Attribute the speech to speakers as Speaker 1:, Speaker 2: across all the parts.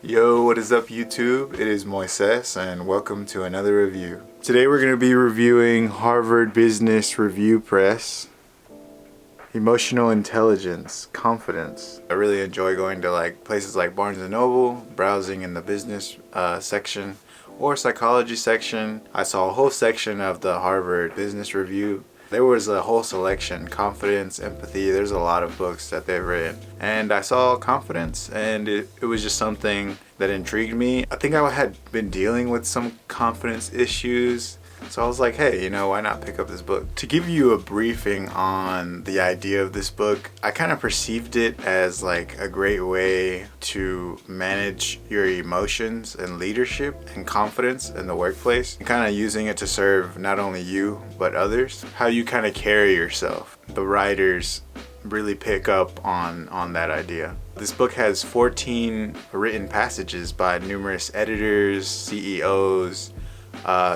Speaker 1: Yo, what is up YouTube? It is Moises and welcome to another review. Today we're going to be reviewing Harvard Business Review Press, Emotional Intelligence, Confidence. I really enjoy going to places like Barnes & Noble, browsing in the business section or psychology section. I saw a whole section of the Harvard Business Review. There was a whole selection, confidence, empathy. There's a lot of books that they've written. And I saw confidence and it was just something that intrigued me. I think I had been dealing with some confidence issues. So I was like, hey, why not pick up this book? To give you a briefing on the idea of this book, I kind of perceived it as like a great way to manage your emotions and leadership and confidence in the workplace, and kind of using it to serve not only you, but others. How you kind of carry yourself. The writers really pick up on that idea. This book has 14 written passages by numerous editors, CEOs,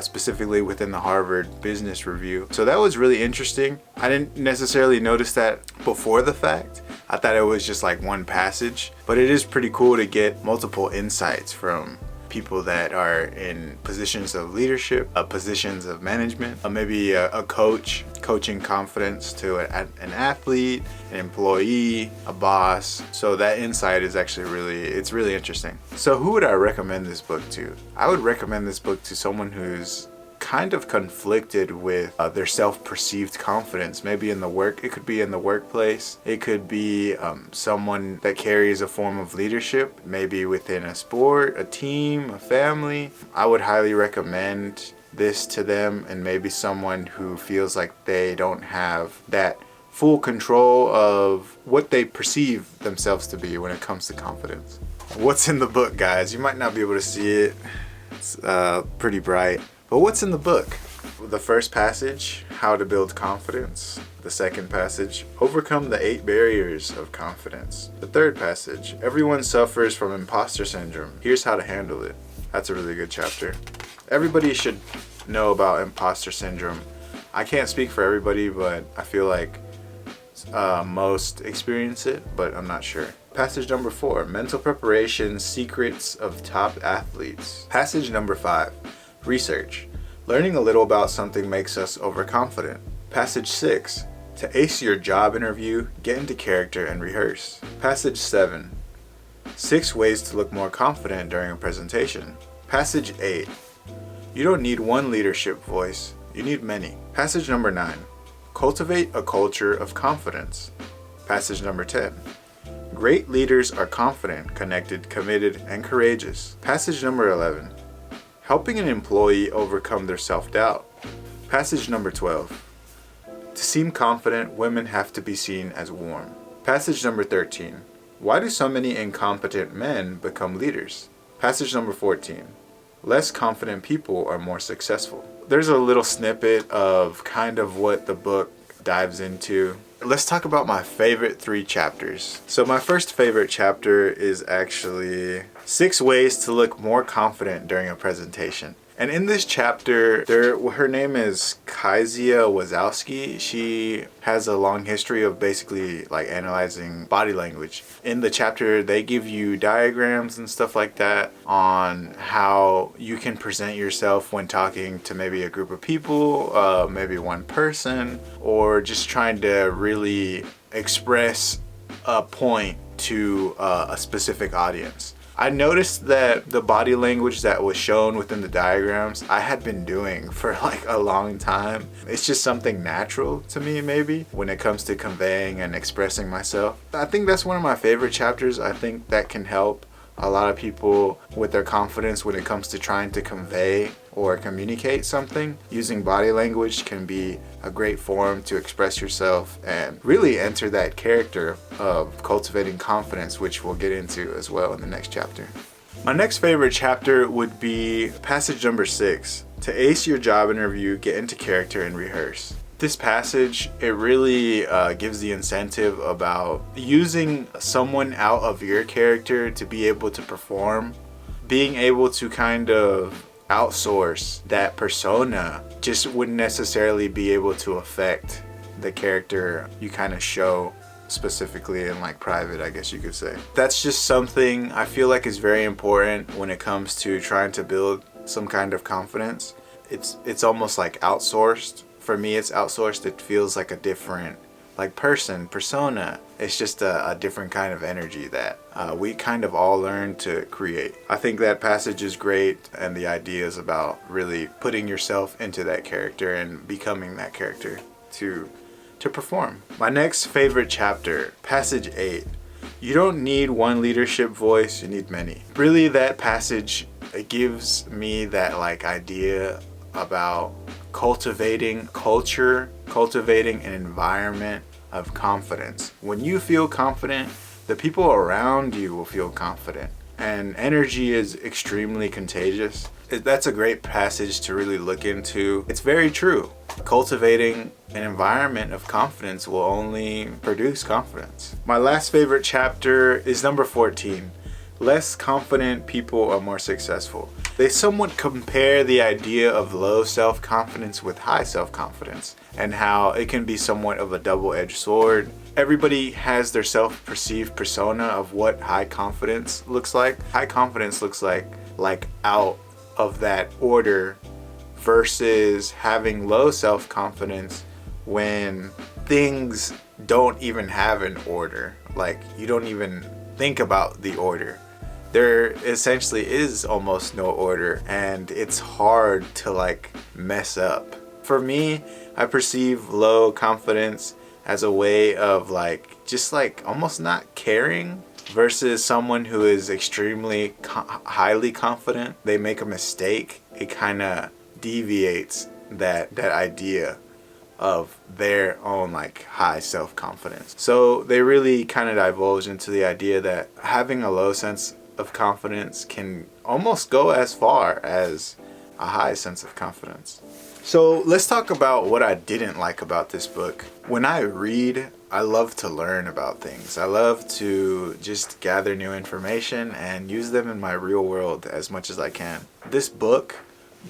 Speaker 1: specifically within the Harvard Business Review. So that was really interesting. I didn't necessarily notice that before the fact. I thought it was just like one passage, but it is pretty cool to get multiple insights from people that are in positions of leadership, positions of management, maybe a coach, coaching confidence to an athlete, an employee, a boss. So that insight is actually really interesting. So who would I recommend this book to? I would recommend this book to someone who's kind of conflicted with their self-perceived confidence. Maybe in the work, it could be in the workplace. It could be someone that carries a form of leadership, maybe within a sport, a team, a family. I would highly recommend this to them, and maybe someone who feels like they don't have that full control of what they perceive themselves to be when it comes to confidence. What's in the book, guys? You might not be able to see it. It's pretty bright. But what's in the book? The first passage, how to build confidence. The second passage, overcome the 8 barriers of confidence. The third passage, everyone suffers from imposter syndrome. Here's how to handle it. That's a really good chapter. Everybody should know about imposter syndrome. I can't speak for everybody, but I feel like most experience it, but I'm not sure. Passage number 4, mental preparation, secrets of top athletes. Passage number 5, research. Learning a little about something makes us overconfident. Passage 6. To ace your job interview, get into character and rehearse. Passage 7. 6 ways to look more confident during a presentation. Passage 8. You don't need one leadership voice, you need many. Passage number 9. Cultivate a culture of confidence. Passage number 10. Great leaders are confident, connected, committed, and courageous. Passage number 11. Helping an employee overcome their self-doubt. Passage number 12. To seem confident, women have to be seen as warm. Passage number 13. Why do so many incompetent men become leaders? Passage number 14. Less confident people are more successful. There's a little snippet of kind of what the book dives into. Let's talk about my favorite 3 chapters. So my first favorite chapter is actually 6 ways to look more confident during a presentation. And in this chapter, her name is Kezia Wazowski. She has a long history of basically analyzing body language. In the chapter, they give you diagrams and stuff like that on how you can present yourself when talking to maybe a group of people, maybe one person, or just trying to really express a point to a specific audience. I noticed that the body language that was shown within the diagrams, I had been doing for a long time. It's just something natural to me, maybe, when it comes to conveying and expressing myself. I think that's one of my favorite chapters. I think that can help a lot of people with their confidence when it comes to trying to convey or communicate something. Using body language can be a great form to express yourself and really enter that character of cultivating confidence, which we'll get into as well in the next chapter. My next favorite chapter would be passage number 6. To ace your job interview, get into character and rehearse. This passage, it really gives the incentive about using someone out of your character to be able to perform, being able to kind of outsource that persona just wouldn't necessarily be able to affect the character you kind of show specifically in like private, I guess you could say. That's just something I feel like is very important when it comes to trying to build some kind of confidence. It's almost like outsourced. For me, it's outsourced. It feels like a different like persona. It's just a different kind of energy that we kind of all learn to create. I think that passage is great, and the idea is about really putting yourself into that character and becoming that character to perform. My next favorite chapter, passage 8. You don't need one leadership voice, you need many. Really, that passage, it gives me that like idea about cultivating culture, cultivating an environment of confidence. When you feel confident, the people around you will feel confident. And energy is extremely contagious. That's a great passage to really look into. It's very true. Cultivating an environment of confidence will only produce confidence. My last favorite chapter is number 14. Less confident people are more successful. They somewhat compare the idea of low self-confidence with high self-confidence, and how it can be somewhat of a double-edged sword. Everybody has their self-perceived persona of what high confidence looks like. High confidence looks like out of that order, versus having low self-confidence when things don't even have an order. Like, you don't even think about the order. There essentially is almost no order, and it's hard to like mess up. For me, I perceive low confidence as a way of like just like almost not caring, versus someone who is extremely highly confident. They make a mistake, it kind of deviates that idea of their own like high self-confidence. So they really kind of divulge into the idea that having a low sense of confidence can almost go as far as a high sense of confidence. So let's talk about what I didn't like about this book. When I read, I love to learn about things. I love to just gather new information and use them in my real world as much as I can. This book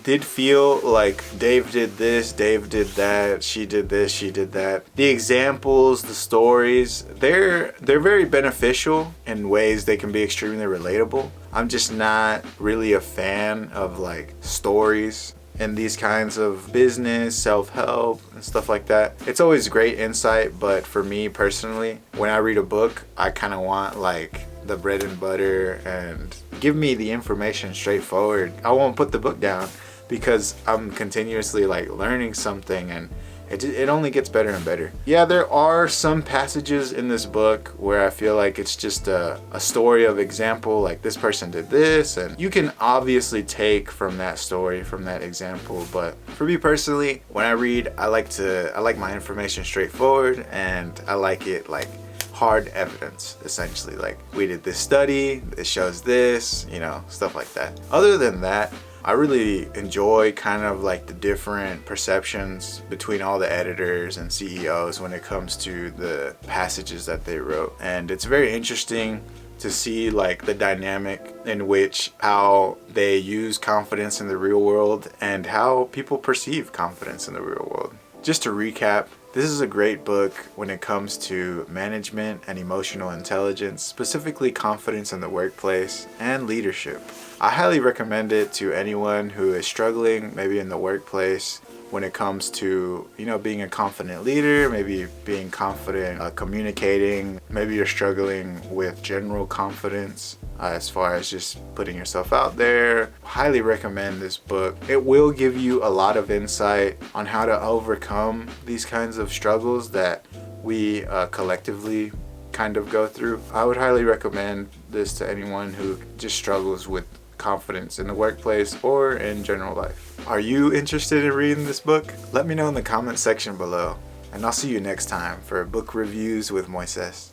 Speaker 1: did feel like Dave did this, Dave did that, she did this, she did that. The examples, the stories, they're very beneficial in ways they can be extremely relatable. I'm just not really a fan of like stories and these kinds of business, self-help, and stuff like that. It's always great insight, but for me personally, when I read a book, I kind of want like the bread and butter, and give me the information straightforward. I won't put the book down because I'm continuously like learning something, and it only gets better and better. Yeah, there are some passages in this book where I feel like it's just a story of example, like this person did this, and you can obviously take from that story, from that example. But for me personally, when I read, I like my information straightforward, and I like it like hard evidence, essentially. Like, we did this study, it shows this, stuff like that. Other than that, I really enjoy kind of like the different perceptions between all the editors and CEOs when it comes to the passages that they wrote. And it's very interesting to see like the dynamic in which how they use confidence in the real world and how people perceive confidence in the real world. Just to recap, this is a great book when it comes to management and emotional intelligence, specifically confidence in the workplace and leadership. I highly recommend it to anyone who is struggling, maybe in the workplace, when it comes to, being a confident leader, maybe being confident communicating. Maybe you're struggling with general confidence as far as just putting yourself out there. Highly recommend this book. It will give you a lot of insight on how to overcome these kinds of struggles that we collectively kind of go through. I would highly recommend this to anyone who just struggles with confidence in the workplace or in general life. Are you interested in reading this book? Let me know in the comment section below, and I'll see you next time for book reviews with Moises.